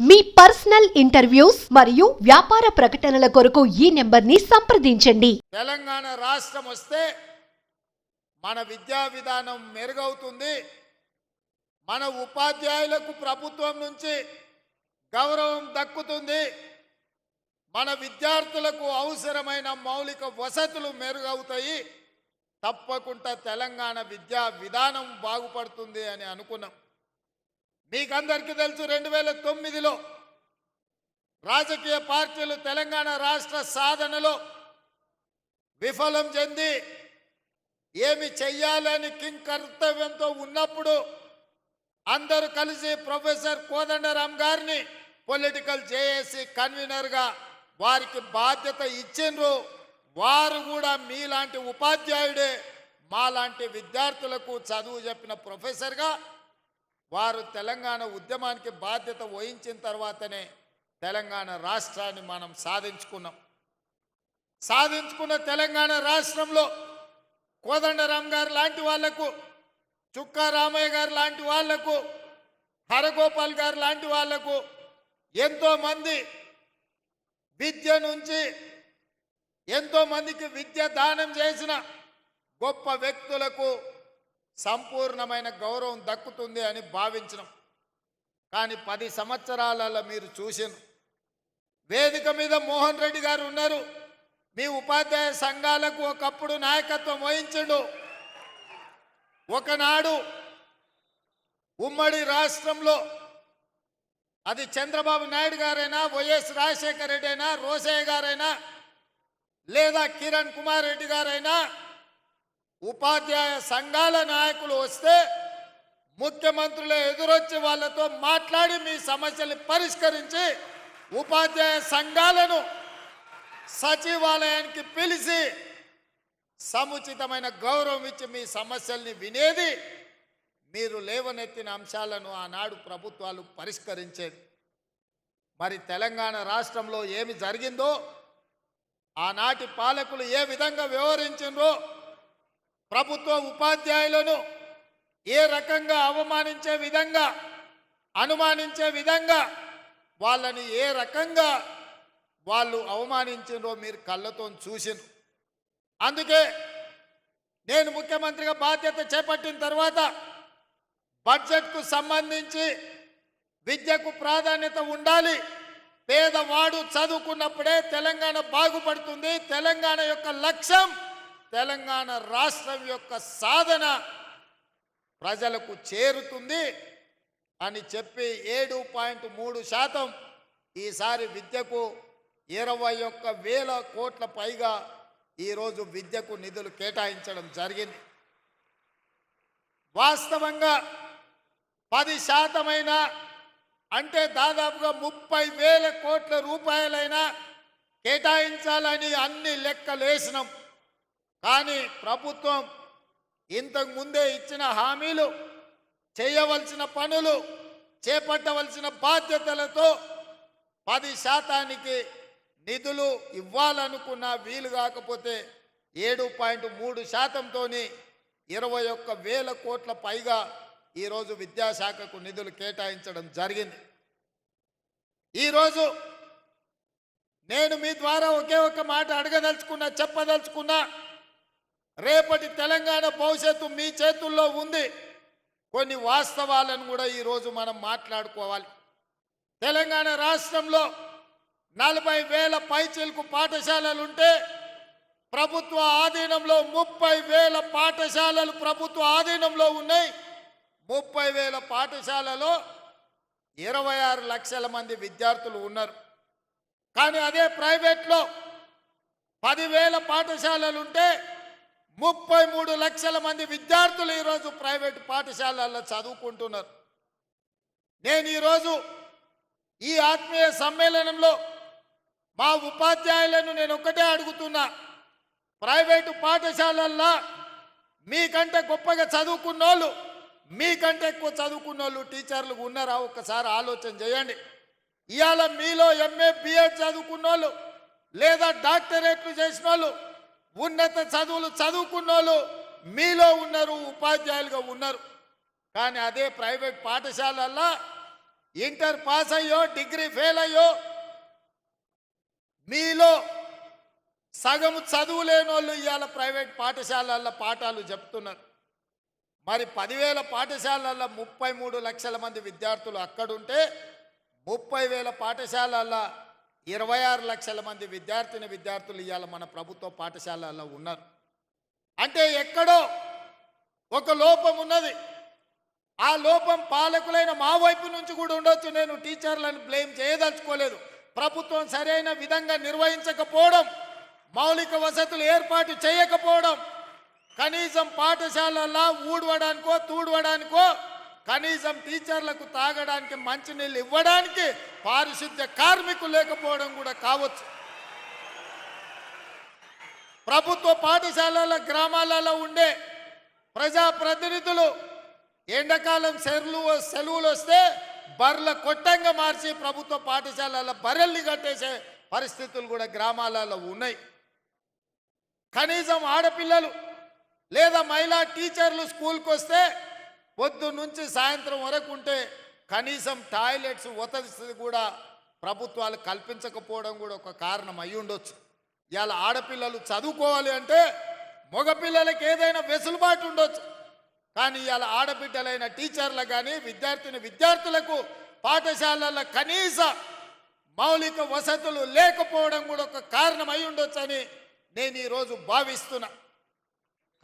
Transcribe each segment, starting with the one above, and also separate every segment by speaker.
Speaker 1: మీ personal interviews మరియు వ్యాపార ప్రకటనల కొరకు ఈ నెంబర్ని సంప్రదించండి.
Speaker 2: తెలంగాణ రాష్ట్రం వస్తే మన విద్యా విధానం మెరుగవుతుంది. మన ఉపాధ్యాయులకు ప్రభుత్వం నుంచి గౌరవం దక్కుతుంది. మన విద్యార్థులకు అవసరమైన మౌలిక వసతులు మెరుగవుతాయి. తప్పకుండా తెలంగాణ విద్యా విధానం బాగుపడుతుంది అని అనుకున్నాం. మీకందరికీ తెలుసు, 2009లో రాజకీయ పార్టీలు తెలంగాణ రాష్ట్ర సాధనలో విఫలం చెంది ఏమి చెయ్యాలని కింకర్తవ్యంతో ఉన్నప్పుడు అందరూ కలిసి ప్రొఫెసర్ కోదండరాం గారిని పొలిటికల్ జేఏసీ కన్వీనర్గా వారికి బాధ్యత ఇచ్చిండ్రు. వారు కూడా మీలాంటి ఉపాధ్యాయుడే మాలాంటి విద్యార్థులకు చదువు చెప్పిన ప్రొఫెసర్గా వారు తెలంగాణ ఉద్యమానికి బాధ్యత వహించిన తర్వాతనే తెలంగాణ రాష్ట్రాన్ని మనం సాధించుకున్న తెలంగాణ రాష్ట్రంలో కోదండరాం గారు లాంటి వాళ్లకు, చుక్కా రామయ్య గారు లాంటి వాళ్లకు, హరగోపాల్ గారు లాంటి వాళ్లకు, ఎంతోమంది విద్య నుంచి ఎంతోమందికి విద్య దానం చేసిన గొప్ప వ్యక్తులకు సంపూర్ణమైన గౌరవం దక్కుతుంది అని భావించినాం. కానీ 10 సంవత్సరాలలో మీరు చూసిన వేదిక మీద మోహన్ రెడ్డి గారు ఉన్నారు. మీ ఉపాధ్యాయ సంఘాలకు ఒకప్పుడు నాయకత్వం వహించడు. ఒకనాడు ఉమ్మడి రాష్ట్రంలో అది చంద్రబాబు నాయుడు గారైనా, వైఎస్ రాజశేఖర రెడ్డి అయినా, రోసయ్య గారైనా, లేదా కిరణ్ కుమార్ రెడ్డి గారైనా ఉపాధ్యాయ సంఘాల నాయకులు వస్తే ముఖ్యమంత్రులు ఎదురొచ్చి వాళ్ళతో మాట్లాడి మీ సమస్యలు పరిష్కరించి ఉపాధ్యాయ సంఘాలను సచివాలయానికి పిలిచి సముచితమైన గౌరవం ఇచ్చి మీ సమస్యల్ని వినేది. మీరు లేవనెత్తిన అంశాలను ఆనాడు ప్రభుత్వాలు పరిష్కరించేది. మరి తెలంగాణ రాష్ట్రంలో ఏమి జరిగిందో, ఆనాటి పాలకులు ఏ విధంగా వ్యవహరించిండ్రో, ప్రభుత్వ ఉపాధ్యాయులను ఏ రకంగా అవమానించే విధంగా, అనుమానించే విధంగా వాళ్ళని ఏ రకంగా వాళ్ళు అవమానించిండ్రో మీరు కళ్ళతో చూసిండ్రు. అందుకే నేను ముఖ్యమంత్రిగా బాధ్యత చేపట్టిన తర్వాత బడ్జెట్కు సంబంధించి విద్యకు ప్రాధాన్యత ఉండాలి. పేదవాడు చదువుకున్నప్పుడే తెలంగాణ బాగుపడుతుంది. తెలంగాణ యొక్క లక్ష్యం, తెలంగాణ రాష్ట్రం యొక్క సాధన ప్రజలకు చేరుతుంది అని చెప్పి 7.3% ఈసారి విద్యకు 21,000 కోట్ల పైగా ఈరోజు విద్యకు నిధులు కేటాయించడం జరిగింది. వాస్తవంగా 10% అంటే దాదాపుగా 30,000 కోట్ల రూపాయలైనా కేటాయించాలని అన్ని లెక్కలేసినాం. కానీ ప్రభుత్వం ఇంతకు ముందే ఇచ్చిన హామీలు, చేయవలసిన పనులు, చేపట్టవలసిన బాధ్యతలతో 10% నిధులు ఇవ్వాలనుకున్నా వీలు కాకపోతే 7.3%తో 21,000 కోట్ల పైగా ఈరోజు విద్యాశాఖకు నిధులు కేటాయించడం జరిగింది. ఈరోజు నేను మీ ద్వారా ఒకే ఒక మాట చెప్పదలుచుకున్నా, రేపటి తెలంగాణ భవిష్యత్తు మీ చేతుల్లో ఉంది. కొన్ని వాస్తవాలను కూడా ఈరోజు మనం మాట్లాడుకోవాలి. తెలంగాణ రాష్ట్రంలో 40,000 పైచిలకు పాఠశాలలుంటే ప్రభుత్వ ఆధీనంలో 30,000 పాఠశాలలు ప్రభుత్వ ఆధీనంలో ఉన్నాయి. 30,000 పాఠశాలలో 26 లక్షల మంది విద్యార్థులు ఉన్నారు. కానీ అదే ప్రైవేట్లో 10,000 పాఠశాలలుంటే 33 లక్షల మంది విద్యార్థులు ఈరోజు ప్రైవేట్ పాఠశాలల్లో చదువుకుంటున్నారు. నేను ఈరోజు ఈ ఆత్మీయ సమ్మేళనంలో మా ఉపాధ్యాయులను నేను ఒక్కటే అడుగుతున్నా, ప్రైవేటు పాఠశాలల్లో మీకంటే గొప్పగా చదువుకున్నోళ్ళు, మీకంటే ఎక్కువ చదువుకున్నోళ్ళు టీచర్లు ఉన్నారా? ఒక్కసారి ఆలోచన చేయండి. ఇవాళ మీలో ఎంఏ బిఎడ్ చదువుకున్నోళ్ళు, లేదా డాక్టరేట్లు చేసిన వాళ్ళు, ఉన్నత చదువులు చదువుకున్నోళ్ళు మీలో ఉన్నారు, ఉపాధ్యాయులుగా ఉన్నారు. కానీ అదే ప్రైవేట్ పాఠశాలల్లో ఇంటర్ పాస్ అయ్యో డిగ్రీ ఫెయిల్ అయ్యో మీలో సగం చదువు లేని వాళ్ళు ఇవాళ ప్రైవేట్ పాఠశాలల్లో పాఠాలు చెప్తున్నారు. మరి 10,000 పాఠశాలల్లో 33 లక్షల మంది విద్యార్థులు అక్కడుంటే 30,000 పాఠశాలల్లో 26 లక్షల మంది విద్యార్థులు ఇవాళ మన ప్రభుత్వ పాఠశాలల్లో ఉన్నారు. అంటే ఎక్కడో ఒక లోపం ఉన్నది. ఆ లోపం పాలకులైన మా వైపు నుంచి కూడా ఉండొచ్చు. నేను టీచర్లను బ్లేమ్ చేయదలుచుకోలేదు. ప్రభుత్వం సరైన విధంగా నిర్వహించకపోవడం, మౌలిక వసతులు ఏర్పాటు చేయకపోవడం, కనీసం పాఠశాలల్లో ఊడవడానికో తూడవడానికో, కనీసం టీచర్లకు తాగడానికి మంచినీళ్ళు ఇవ్వడానికి పారిశుద్ధ్య కార్మికులు లేకపోవడం కూడా కావచ్చు. ప్రభుత్వ పాఠశాలల గ్రామాలలో ఉండే ప్రజాప్రతినిధులు ఎండాకాలం సెలవులు వస్తే బర్ల కొట్టంగా మార్చి ప్రభుత్వ పాఠశాలల బర్రెల్ని కట్టేసే పరిస్థితులు కూడా గ్రామాలలో ఉన్నాయి. కనీసం ఆడపిల్లలు లేదా మహిళా టీచర్లు స్కూల్కి వస్తే పొద్దు నుంచి సాయంత్రం వరకు ఉంటే కనీసం టాయిలెట్స్ వసతి కూడా ప్రభుత్వాలు కల్పించకపోవడం కూడా ఒక కారణం అయి ఉండొచ్చు. ఇవాళ ఆడపిల్లలు చదువుకోవాలి అంటే మగపిల్లలకి ఏదైనా వెసులుబాటు ఉండొచ్చు, కానీ ఇవాళ ఆడబిడ్డలైన టీచర్లు కానీ విద్యార్థులకు పాఠశాలల్లో కనీస మౌలిక వసతులు లేకపోవడం కూడా ఒక కారణం అయి ఉండొచ్చని నేను ఈరోజు భావిస్తున్నా.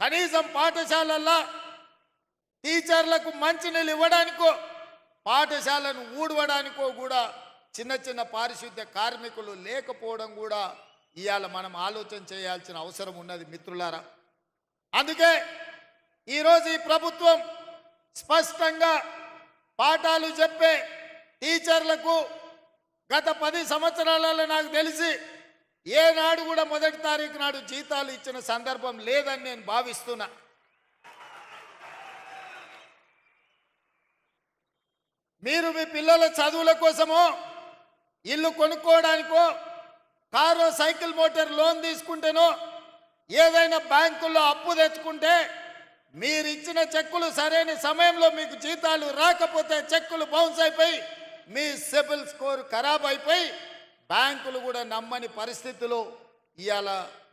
Speaker 2: కనీసం పాఠశాలల్లో టీచర్లకు మంచినీళ్ళు ఇవ్వడానికో పాఠశాలను ఊడవడానికో కూడా చిన్న పారిశుద్ధ్య కార్మికులు లేకపోవడం కూడా ఇవాళ మనం ఆలోచన చేయాల్సిన అవసరం ఉన్నది మిత్రులారా. అందుకే ఈరోజు ఈ ప్రభుత్వం స్పష్టంగా పాఠాలు చెప్పే టీచర్లకు గత 10 సంవత్సరాలలో నాకు తెలిసి ఏనాడు కూడా 1వ తారీఖు నాడు జీతాలు ఇచ్చిన సందర్భం లేదని నేను భావిస్తున్నా. మీరు మీ పిల్లల చదువుల కోసమో ఇల్లు కొనుక్కోవడానికో కారు సైకిల్ మోటార్ లోన్ తీసుకుంటేనో ఏదైనా బ్యాంకుల్లో అప్పు తెచ్చుకుంటే మీరు ఇచ్చిన చెక్కులు సరైన సమయంలో మీకు జీతాలు రాకపోతే చెక్కులు బౌన్స్ అయిపోయి మీ సిబిల్ స్కోర్ ఖరాబ్ అయిపోయి బ్యాంకులు కూడా నమ్మని పరిస్థితులు ఇవాళ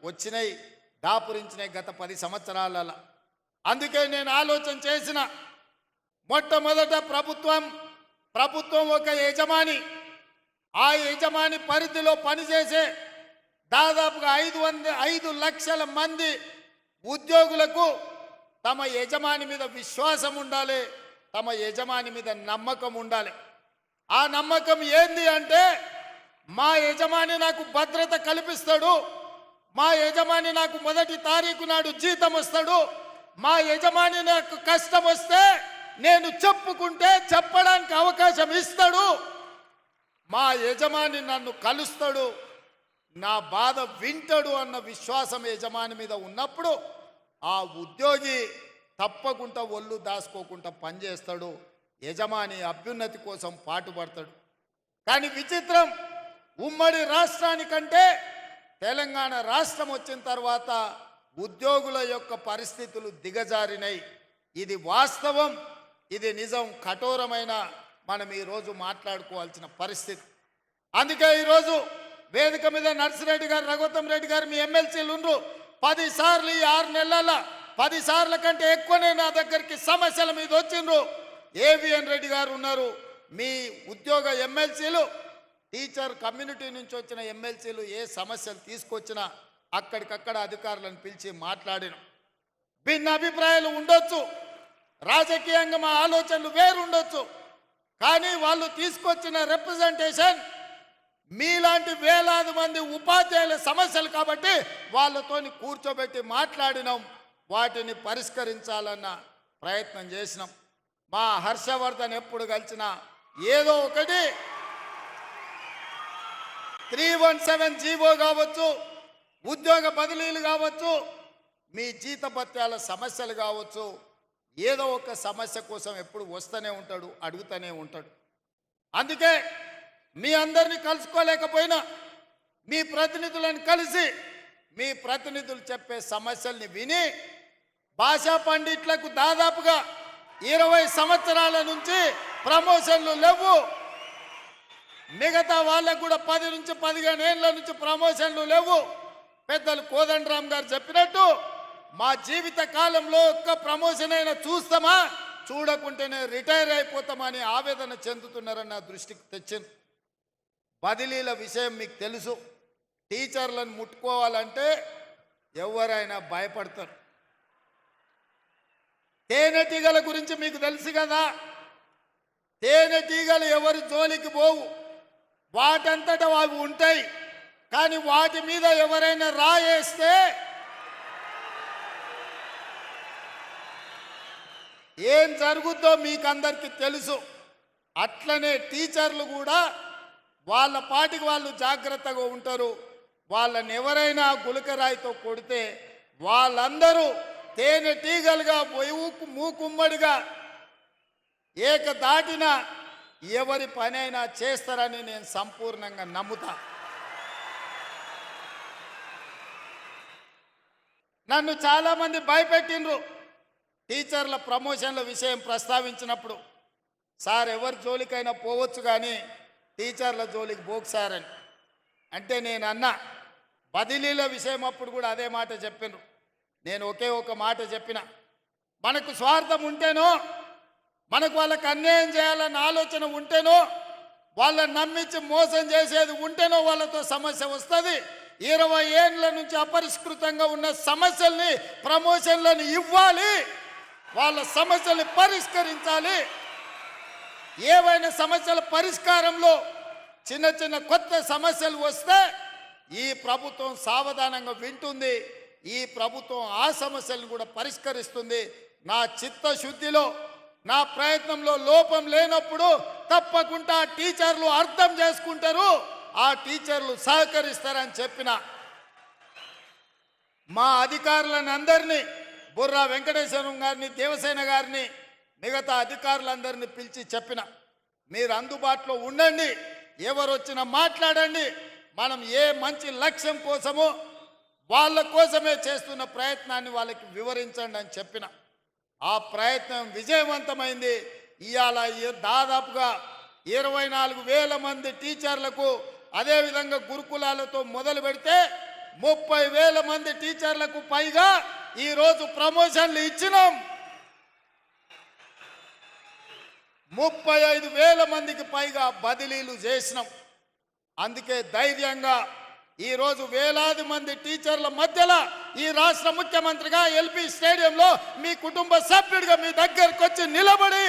Speaker 2: వచ్చినాయి, దాపురించినాయి గత 10 సంవత్సరాలలో. అందుకే నేను ఆలోచన చేసిన మొట్టమొదట ప్రభుత్వం ఒక యజమాని, ఆ యజమాని పరిధిలో పనిచేసే దాదాపుగా 5 లక్షల మంది ఉద్యోగులకు తమ యజమాని మీద విశ్వాసం ఉండాలి, తమ యజమాని మీద నమ్మకం ఉండాలి. ఆ నమ్మకం ఏంది అంటే మా యజమాని నాకు భద్రత కల్పిస్తాడు, మా యజమాని నాకు 1వ తారీఖు నాడు జీతం వస్తాడు, మా యజమాని నాకు కష్టం వస్తే నేను చెప్పుకుంటే చెప్పడానికి అవకాశం ఇస్తాడు, మా యజమాని నన్ను కలుస్తాడు, నా బాధ వింటాడు అన్న విశ్వాసం యజమాని మీద ఉన్నప్పుడు ఆ ఉద్యోగి తప్పకుండా ఒళ్ళు దాచుకోకుండా పనిచేస్తాడు, యజమాని అభ్యున్నతి కోసం పాటుపడతాడు. కానీ విచిత్రం, ఉమ్మడి రాష్ట్రానికంటే తెలంగాణ రాష్ట్రం వచ్చిన తర్వాత ఉద్యోగుల యొక్క పరిస్థితులు దిగజారినాయి. ఇది వాస్తవం, ఇది నిజం, కఠోరమైన మనం ఈరోజు మాట్లాడుకోవాల్సిన పరిస్థితి. అందుకే ఈరోజు వేదిక మీద నర్సిరెడ్డి గారు, రఘుత్తం రెడ్డి గారు మీ ఎమ్మెల్సీలు ఉండ్రు. 10 సార్లు ఈ 6 నెలల 10 సార్ల కంటే ఎక్కువనే నా దగ్గరికి సమస్యల మీద వచ్చిండ్రు. ఏవిఎన్ రెడ్డి గారు ఉన్నారు. మీ ఉద్యోగ ఎమ్మెల్సీలు, టీచర్ కమ్యూనిటీ నుంచి వచ్చిన ఎమ్మెల్సీలు ఏ సమస్యలు తీసుకొచ్చినా అక్కడికక్కడ అధికారులను పిలిచి మాట్లాడిన. భిన్న అభిప్రాయాలు ఉండొచ్చు, రాజకీయంగా మా ఆలోచనలు వేరు ఉండొచ్చు, కానీ వాళ్ళు తీసుకొచ్చిన రిప్రజెంటేషన్ మీలాంటి వేలాది మంది ఉపాధ్యాయుల సమస్యలు కాబట్టి వాళ్ళతోని కూర్చోబెట్టి మాట్లాడినాం, వాటిని పరిష్కరించాలన్న ప్రయత్నం చేసినాం. మా హర్షవర్ధన్ ఎప్పుడు కలిసినా ఏదో ఒకటి 317 జీవో కావచ్చు, ఉద్యోగ బదిలీలు కావచ్చు, మీ జీతభత్యాల సమస్యలు కావచ్చు, ఏదో ఒక సమస్య కోసం ఎప్పుడు వస్తూనే ఉంటాడు, అడుగుతూనే ఉంటాడు. అందుకే మీ అందరినీ కలుసుకోలేకపోయినా మీ ప్రతినిధులను కలిసి మీ ప్రతినిధులు చెప్పే సమస్యల్ని విని భాషా పండిట్లకు దాదాపుగా 20 సంవత్సరాల నుంచి ప్రమోషన్లు లేవు, మిగతా వాళ్ళకు కూడా 10 నుంచి 15 ఏళ్ళ నుంచి ప్రమోషన్లు లేవు. పెద్దలు కోదండరామ్ గారు చెప్పినట్టు మా జీవిత కాలంలో ఒక్క ప్రమోషన్ అయినా చూస్తామా, చూడకుంటేనే రిటైర్ అయిపోతామని ఆవేదన చెందుతున్నారని నా దృష్టికి తెచ్చింది. బదిలీల విషయం మీకు తెలుసు. టీచర్లను ముట్టుకోవాలంటే ఎవరైనా భయపడతారు. తేనెటీగల గురించి మీకు తెలుసు కదా. తేనెటీగలు ఎవరి జోలికి పోవు, వాటంతటా అవి ఉంటాయి. కానీ వాటి మీద ఎవరైనా రాయేస్తే ఏం జరుగుద్దో మీకు అందరికీ తెలుసు. అట్లనే టీచర్లు కూడా వాళ్ళ పాటికి వాళ్ళు జాగ్రత్తగా ఉంటారు. వాళ్ళని ఎవరైనా గులకరాయితో కొడితే వాళ్ళందరూ తేనెటీగలుగా మూకుమ్మడిగా ఏకదాటిన ఎవరి పనైనా చేస్తారని నేను సంపూర్ణంగా నమ్ముతా. నన్ను చాలామంది భయపెట్టిండ్రు టీచర్ల ప్రమోషన్ల విషయం ప్రస్తావించినప్పుడు. సార్ ఎవరి జోలికైనా పోవచ్చు కానీ టీచర్ల జోలికి పోకు సార్ అని అంటే నేను అన్నా. బదిలీల విషయం అప్పుడు కూడా అదే మాట చెప్పినారు. నేను ఒకే ఒక మాట చెప్పిన, మనకు స్వార్థం ఉంటేనో, మనకు వాళ్ళకి అన్యాయం చేయాలన్న ఆలోచన ఉంటేనో, వాళ్ళని నమ్మించి మోసం చేసేది ఉంటేనో వాళ్ళతో సమస్య వస్తుంది. 20 ఏళ్ళ నుంచి అపరిష్కృతంగా ఉన్న సమస్యల్ని ప్రమోషన్లను ఇవ్వాలి, వాళ్ళ సమస్యల్ని పరిష్కరించాలి. ఏవైనా సమస్యల పరిష్కారంలో చిన్న చిన్న కొత్త సమస్యలు వస్తే ఈ ప్రభుత్వం సావధానంగా వింటుంది. ఈ ప్రభుత్వం ఆ సమస్యలను కూడా పరిష్కరిస్తుంది. నా చిత్తశుద్ధిలో, నా ప్రయత్నంలో లోపం లేనప్పుడు తప్పకుండా టీచర్లు అర్థం చేసుకుంటారు, ఆ టీచర్లు సహకరిస్తారని చెప్పిన. మా అధికారులను అందరినీ, బుర్రా వెంకటేశ్వరం గారిని, దేవసేన గారిని, మిగతా అధికారులందరినీ పిలిచి చెప్పిన, మీరు అందుబాటులో ఉండండి, ఎవరు వచ్చినా మాట్లాడండి. మనం ఏ మంచి లక్ష్యం కోసమో వాళ్ళ కోసమే చేస్తున్న ప్రయత్నాన్ని వాళ్ళకి వివరించండి అని చెప్పిన. ఆ ప్రయత్నం విజయవంతమైంది. ఇవాళ దాదాపుగా 24,000 మంది టీచర్లకు, అదేవిధంగా గురుకులాలతో మొదలు పెడితే 30,000 మంది టీచర్లకు పైగా ఈరోజు ప్రమోషన్లు ఇచ్చినాం. 35,000 మందికి పైగా బదిలీలు చేసినాం. అందుకే ధైర్యంగా ఈరోజు వేలాది మంది టీచర్ల మధ్యలో ఈ రాష్ట్ర ముఖ్యమంత్రిగా ఎల్పీ స్టేడియంలో మీ కుటుంబ సభ్యుడిగా మీ దగ్గరకు వచ్చి నిలబడి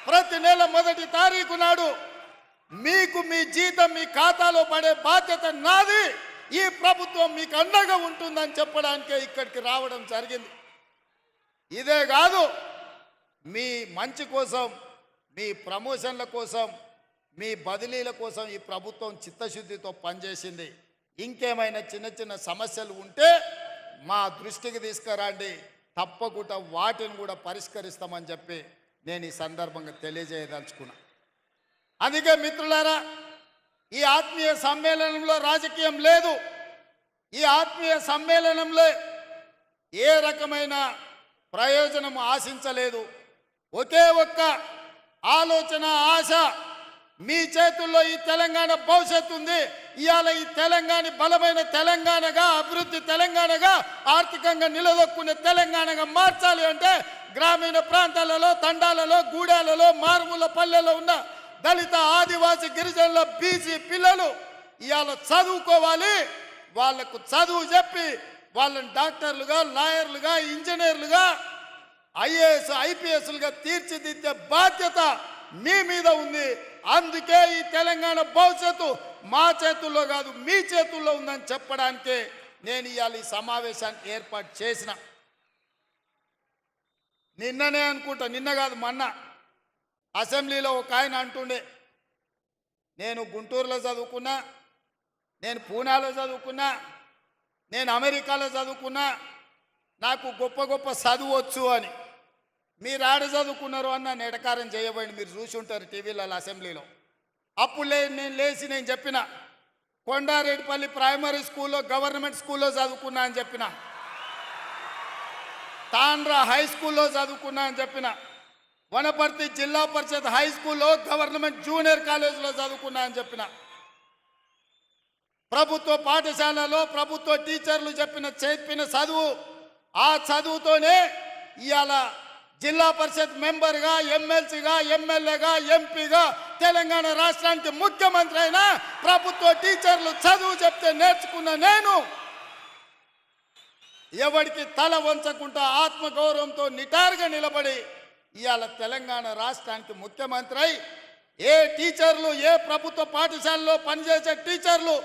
Speaker 2: ప్రతి నెల 1వ తారీఖు నాడు మీకు మీ జీతం మీ ఖాతాలో పడే బాధ్యత నాది, ఈ ప్రభుత్వం మీకు అండగా ఉంటుందని చెప్పడానికే ఇక్కడికి రావడం జరిగింది. ఇదే కాదు, మీ మంచి కోసం, మీ ప్రమోషన్ల కోసం, మీ బదిలీల కోసం ఈ ప్రభుత్వం చిత్తశుద్ధితో పనిచేసింది. ఇంకేమైనా చిన్న చిన్న సమస్యలు ఉంటే మా దృష్టికి తీసుకురండి, తప్పకుండా వాటిని కూడా పరిష్కరిస్తామని చెప్పి నేను ఈ సందర్భంగా తెలియజేయదలుచుకున్నా. అందుకే మిత్రులారా, ఈ ఆత్మీయ సమ్మేళనంలో రాజకీయం లేదు. ఈ ఆత్మీయ సమ్మేళనంలో ఏ రకమైన ప్రయోజనం ఆశించలేదు. ఒకే ఒక్క ఆలోచన, ఆశ, మీ చేతుల్లో ఈ తెలంగాణ భవిష్యత్తు ఉంది. ఇవాళ ఈ తెలంగాణ బలమైన తెలంగాణగా, అభివృద్ధి తెలంగాణగా, ఆర్థికంగా నిలదొక్కునే తెలంగాణగా మార్చాలి అంటే గ్రామీణ ప్రాంతాలలో, తండాలలో, గూడాలలో, మారుమూల పల్లెల్లో ఉన్న దళిత, ఆదివాసీ, గిరిజనుల, బీసీ పిల్లలు ఇవాళ చదువుకోవాలి. వాళ్లకు చదువు చెప్పి వాళ్ళని డాక్టర్లుగా, లాయర్లుగా, ఇంజనీర్లుగా, ఐఏఎస్, ఐపీఎస్లుగా తీర్చిదిద్దే బాధ్యత మీ మీద ఉంది. అందుకే ఈ తెలంగాణ భవిష్యత్తు మా చేతుల్లో కాదు, మీ చేతుల్లో ఉందని చెప్పడానికే నేను ఇవాళ ఈ సమావేశాన్ని ఏర్పాటు చేసిన. నిన్ననే అనుకుంటా, నిన్న కాదు మొన్న అసెంబ్లీలో ఒక ఆయన అంటుండే, నేను గుంటూరులో చదువుకున్నా, నేను పూనాలో చదువుకున్నా, నేను అమెరికాలో చదువుకున్నా, నాకు గొప్ప గొప్ప చదువు వచ్చు అని. మీరు ఆడ చదువుకున్నారు అన్న నెటకారం చేయబోయింది. మీరు చూసి ఉంటారు టీవీలలో, అసెంబ్లీలో. అప్పుడు నేను చెప్పిన, కొండారెడ్డిపల్లి ప్రైమరీ స్కూల్లో, గవర్నమెంట్ స్కూల్లో చదువుకున్నా అని చెప్పిన, తాండ్రా హై స్కూల్లో చదువుకున్నా అని చెప్పిన. వనపర్తి జిల్లా పరిషత్ హై స్కూల్లో గవర్నమెంట్ జూనియర్ కాలేజీలో చదువుకున్నా అని చెప్పిన. ప్రభుత్వ పాఠశాలలో ప్రభుత్వ టీచర్లు చెప్పిన చదువు, ఆ చదువుతోనే ఇవాళ జిల్లా పరిషత్ మెంబర్గా, ఎమ్మెల్సీగా, ఎమ్మెల్యేగా, ఎంపీగా తెలంగాణ రాష్ట్రానికి ముఖ్యమంత్రి అయినా ప్రభుత్వ టీచర్లు చదువు చెప్తే నేర్చుకున్న నేను ఎవరికి తల వంచకుండా ఆత్మగౌరవంతో నిటారుగా నిలబడి ఇవాళ తెలంగాణ రాష్ట్రానికి ముఖ్యమంత్రి అయి ఏ టీచర్లు, ఏ ప్రభుత్వ పాఠశాలలో పనిచేసే టీచర్లు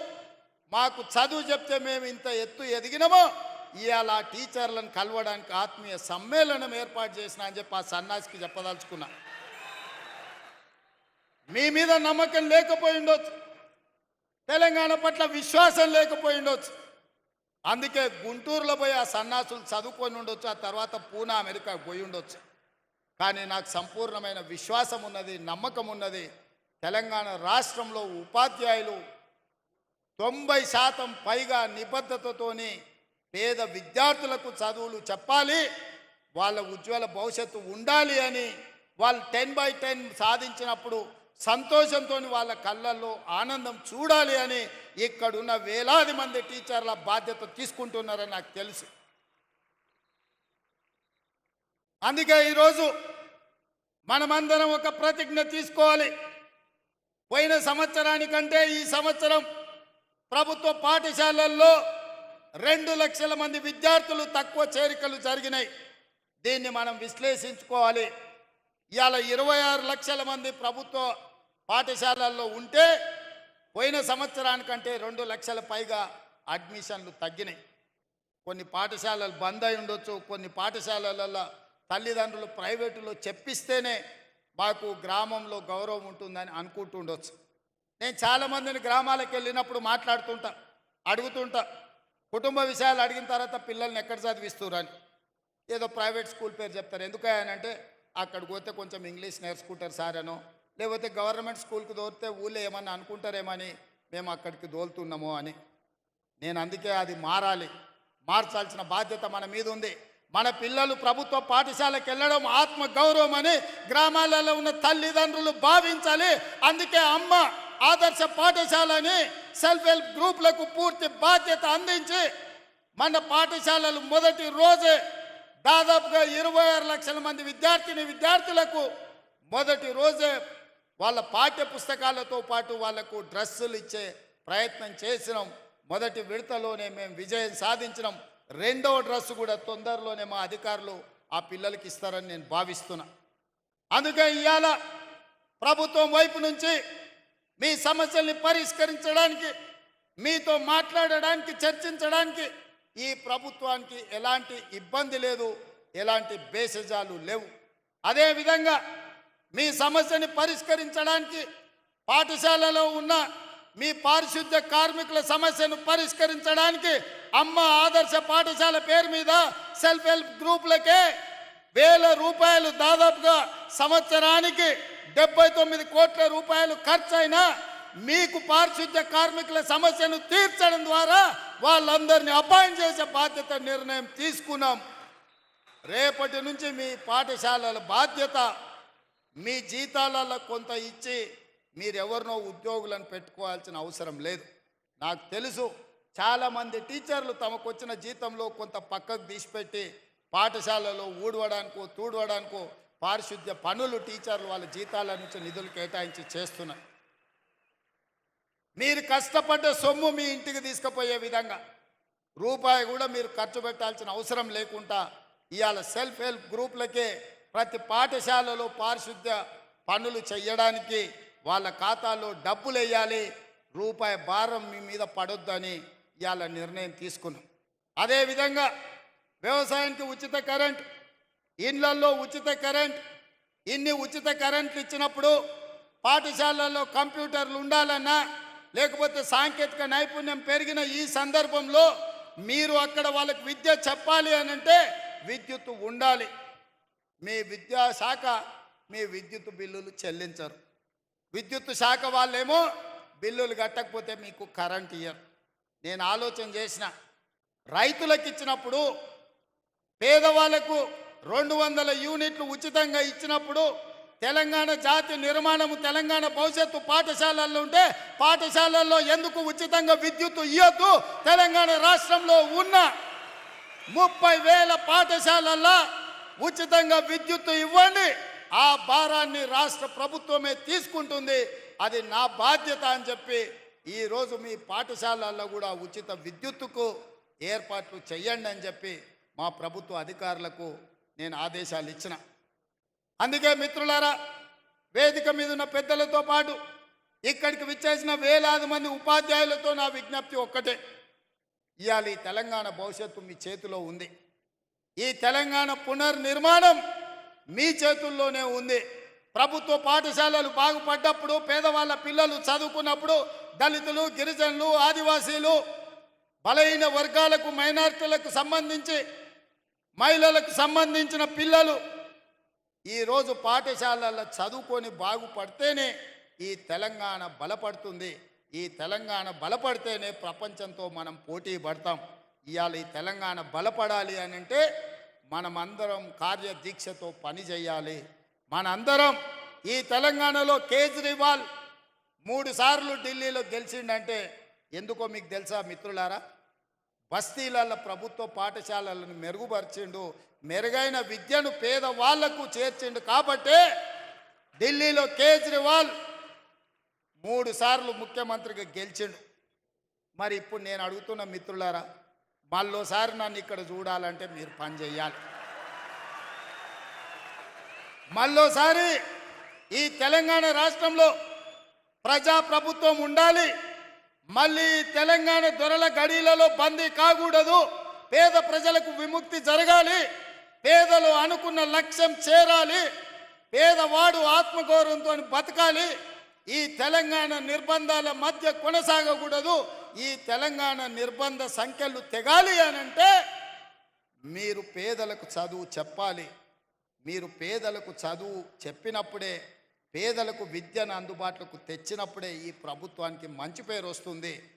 Speaker 2: మాకు చదువు చెప్తే మేము ఇంత ఎత్తు ఎదిగినామో ఇవాళ ఆ టీచర్లను కలవడానికి ఆత్మీయ సమ్మేళనం ఏర్పాటు చేసిన అని చెప్పి ఆ సన్నాసికి చెప్పదలుచుకున్నా. మీ మీద నమ్మకం లేకపోయి ఉండొచ్చు, తెలంగాణ పట్ల విశ్వాసం లేకపోయి ఉండొచ్చు. అందుకే గుంటూరులో పోయి ఆ సన్నాసులు చదువుకొని ఉండొచ్చు, ఆ తర్వాత పూనా అమెరికాకు పోయి ఉండొచ్చు. కానీ నాకు సంపూర్ణమైన విశ్వాసం ఉన్నది, నమ్మకం ఉన్నది. తెలంగాణ రాష్ట్రంలో ఉపాధ్యాయులు 90% పైగా నిబద్ధతతోని పేద విద్యార్థులకు చదువులు చెప్పాలి, వాళ్ళ ఉజ్వల భవిష్యత్తు ఉండాలి అని వాళ్ళు 10/10 సాధించినప్పుడు సంతోషంతో వాళ్ళ కళ్ళల్లో ఆనందం చూడాలి అని ఇక్కడున్న వేలాది మంది టీచర్ల బాధ్యత తీసుకుంటున్నారని నాకు తెలుసు. అందుకే ఈరోజు మనమందరం ఒక ప్రతిజ్ఞ తీసుకోవాలి. పోయిన సంవత్సరానికంటే ఈ సంవత్సరం ప్రభుత్వ పాఠశాలల్లో 2 లక్షల మంది విద్యార్థులు తక్కువ చేరికలు జరిగినాయి. దీన్ని మనం విశ్లేషించుకోవాలి. ఇవాళ 26 లక్షల మంది ప్రభుత్వ పాఠశాలల్లో ఉంటే పోయిన సంవత్సరానికంటే 2 లక్షల పైగా అడ్మిషన్లు తగ్గినాయి. కొన్ని పాఠశాలలు బంద్ అయి ఉండొచ్చు, కొన్ని పాఠశాలలలో తల్లిదండ్రులు ప్రైవేటులో చెప్పిస్తేనే మాకు గ్రామంలో గౌరవం ఉంటుందని అనుకుంటూ ఉండొచ్చు. నేను చాలామందిని గ్రామాలకు వెళ్ళినప్పుడు మాట్లాడుతుంటా, అడుగుతుంటా, కుటుంబ విషయాలు అడిగిన తర్వాత పిల్లల్ని ఎక్కడ చదివిస్తున్నారు అని. ఏదో ప్రైవేట్ స్కూల్ పేరు చెప్తారు. ఎందుకనంటే అక్కడికి పోతే కొంచెం ఇంగ్లీష్ నేర్చుకుంటారు సార్ అనో, లేకపోతే గవర్నమెంట్ స్కూల్కి దోరితే ఊళ్ళో ఏమన్నా అనుకుంటారేమని మేము అక్కడికి దోలుతున్నాము అని. నేను అందుకే అది మారాలి, మార్చాల్సిన బాధ్యత మన మీద ఉంది. మన పిల్లలు ప్రభుత్వ పాఠశాలకు వెళ్ళడం ఆత్మ గౌరవం అని గ్రామాలలో ఉన్న తల్లిదండ్రులు భావించాలి. అందుకే అమ్మ ఆదర్శ పాఠశాలని సెల్ఫ్ హెల్ప్ గ్రూపులకు పూర్తి బాధ్యత అందించి మన పాఠశాలలు మొదటి రోజే దాదాపుగా 26 లక్షల మంది విద్యార్థులకు మొదటి రోజే వాళ్ళ పాఠ్య పుస్తకాలతో పాటు వాళ్లకు డ్రెస్సులు ఇచ్చే ప్రయత్నం చేసినాం. మొదటి విడతలోనే మేము విజయం సాధించినాం. రెండవ డ్రెస్సు కూడా తొందరలోనే మా అధికారులు ఆ పిల్లలకి ఇస్తారని నేను భావిస్తున్నా. అందుకే ఇవాళ ప్రభుత్వం వైపు నుంచి మీ సమస్యల్ని పరిష్కరించడానికి, మీతో మాట్లాడడానికి, చర్చించడానికి ఈ ప్రభుత్వానికి ఎలాంటి ఇబ్బంది లేదు, ఎలాంటి బేసజాలు లేవు. అదేవిధంగా మీ సమస్యని పరిష్కరించడానికి పాఠశాలలో ఉన్న మీ పారిశుద్ధ్య కార్మికుల సమస్యను పరిష్కరించడానికి అమ్మ ఆదర్శ పాఠశాల పేరు మీద సెల్ఫ్ హెల్ప్ గ్రూపులకే 1000 రూపాయలు, దాదాపుగా సంవత్సరానికి 79 కోట్ల రూపాయలు ఖర్చు అయినా మీకు పారిశుద్ధ్య కార్మికుల సమస్యను తీర్చడం ద్వారా వాళ్ళందరినీ అపాయింట్ చేసే బాధ్యత నిర్ణయం తీసుకున్నాం. రేపటి నుంచి మీ పాఠశాలల బాధ్యత మీ జీతాలలో కొంత ఇచ్చి మీరెవరినో ఉద్యోగులను పెట్టుకోవాల్సిన అవసరం లేదు. నాకు తెలుసు చాలామంది టీచర్లు తమకు వచ్చిన జీతంలో కొంత పక్కకు తీసిపెట్టి పాఠశాలలో ఊడవడానికో తూడవడానికో పారిశుద్ధ్య పనులు టీచర్లు వాళ్ళ జీతాల నుంచి నిధులు కేటాయించి చేస్తున్నారు. మీరు కష్టపడ్డ సొమ్ము మీ ఇంటికి తీసుకుపోయే విధంగా రూపాయి కూడా మీరు ఖర్చు పెట్టాల్సిన అవసరం లేకుండా ఇవాళ సెల్ఫ్ హెల్ప్ గ్రూపులకే ప్రతి పాఠశాలలో పారిశుద్ధ్య పనులు చేయడానికి వాళ్ళ ఖాతాలో డబ్బులు వేయాలి, రూపాయి భారం మీ మీద పడొద్దని ఇవాళ నిర్ణయం తీసుకున్నాం. అదేవిధంగా వ్యవసాయానికి ఉచిత కరెంట్, ఇళ్లలో ఉచిత కరెంట్, ఇన్ని ఉచిత కరెంట్లు ఇచ్చినప్పుడు పాఠశాలల్లో కంప్యూటర్లు ఉండాలన్నా, లేకపోతే సాంకేతిక నైపుణ్యం పెరిగిన ఈ సందర్భంలో మీరు అక్కడ వాళ్ళకి విద్య చెప్పాలి అని అంటే విద్యుత్ ఉండాలి. మీ విద్యాశాఖ మీ విద్యుత్ బిల్లులు చెల్లించరు. విద్యుత్ శాఖ వాళ్ళేమో బిల్లులు కట్టకపోతే మీకు కరెంట్ ఇయ్యరు. నేను ఆలోచన చేసిన, రైతులకు ఇచ్చినప్పుడు పేదవాళ్లకు 200 యూనిట్లు ఉచితంగా ఇచ్చినప్పుడు తెలంగాణ జాతి నిర్మాణము తెలంగాణ భవిష్యత్తు పాఠశాలల్లో ఉంటే పాఠశాలల్లో ఎందుకు ఉచితంగా విద్యుత్ ఇవ్వద్దు? తెలంగాణ రాష్ట్రంలో ఉన్న 30,000 పాఠశాలల్లో ఉచితంగా విద్యుత్ ఇవ్వండి. ఆ భారాన్ని రాష్ట్ర ప్రభుత్వమే తీసుకుంటుంది. అది నా బాధ్యత అని చెప్పి ఈరోజు మీ పాఠశాలల్లో కూడా ఉచిత విద్యుత్తుకు ఏర్పాట్లు చేయండి అని చెప్పి మా ప్రభుత్వ అధికారులకు నేను ఆదేశాలు ఇచ్చిన. అందుకే మిత్రులారా, వేదిక మీద ఉన్న పెద్దలతో పాటు ఇక్కడికి విచ్చేసిన వేలాది మంది ఉపాధ్యాయులతో నా విజ్ఞప్తి ఒక్కటే. ఇవాళ ఈ తెలంగాణ భవిష్యత్తు మీ చేతిలో ఉంది. ఈ తెలంగాణ పునర్నిర్మాణం మీ చేతుల్లోనే ఉంది. ప్రభుత్వ పాఠశాలలు బాగుపడ్డప్పుడు, పేదవాళ్ళ పిల్లలు చదువుకున్నప్పుడు, దళితులు, గిరిజనులు, ఆదివాసీలు, బలహీన వర్గాలకు, మైనారిటీలకు సంబంధించి మహిళలకు సంబంధించిన పిల్లలు ఈరోజు పాఠశాలల్లో చదువుకొని బాగుపడితేనే ఈ తెలంగాణ బలపడుతుంది. ఈ తెలంగాణ బలపడితేనే ప్రపంచంతో మనం పోటీ పడతాం. ఇవాళ ఈ తెలంగాణ బలపడాలి అని అంటే మనమందరం కార్యదీక్షతో పని చేయాలి. మనందరం ఈ తెలంగాణలో కేజ్రీవాల్ 3 సార్లు ఢిల్లీలో గెలిచిండంటే ఎందుకో మీకు తెలుసా మిత్రులారా? బస్తీలలో ప్రభుత్వ పాఠశాలలను మెరుగుపరిచిండు, మెరుగైన విద్యను పేదవాళ్లకు చేర్చిండు. కాబట్టే ఢిల్లీలో కేజ్రీవాల్ 3 సార్లు ముఖ్యమంత్రిగా గెలిచిండు. మరి ఇప్పుడు నేను అడుగుతున్న మిత్రులారా, మళ్ళోసారి నన్ను ఇక్కడ చూడాలంటే మీరు పని చేయాలి. మళ్ళోసారి ఈ తెలంగాణ రాష్ట్రంలో ప్రజాప్రభుత్వం ఉండాలి. మళ్ళీ తెలంగాణ దొరల గడిలలో బందీ కాకూడదు. పేద ప్రజలకు విముక్తి జరగాలి. పేదలు అనుకున్న లక్ష్యం చేరాలి. పేదవాడు ఆత్మగౌరవంతో బతకాలి. ఈ తెలంగాణ నిర్బంధాల మధ్య కొనసాగకూడదు. ఈ తెలంగాణ నిర్బంధ సంఖ్యలు తెగాలి అనంటే మీరు పేదలకు చదువు చెప్పాలి. మీరు పేదలకు చదువు చెప్పినప్పుడే, పేదలకు విద్యను అందుబాటులోకి తెచ్చినప్పుడే ఈ ప్రభుత్వానికి మంచి పేరు వస్తుంది.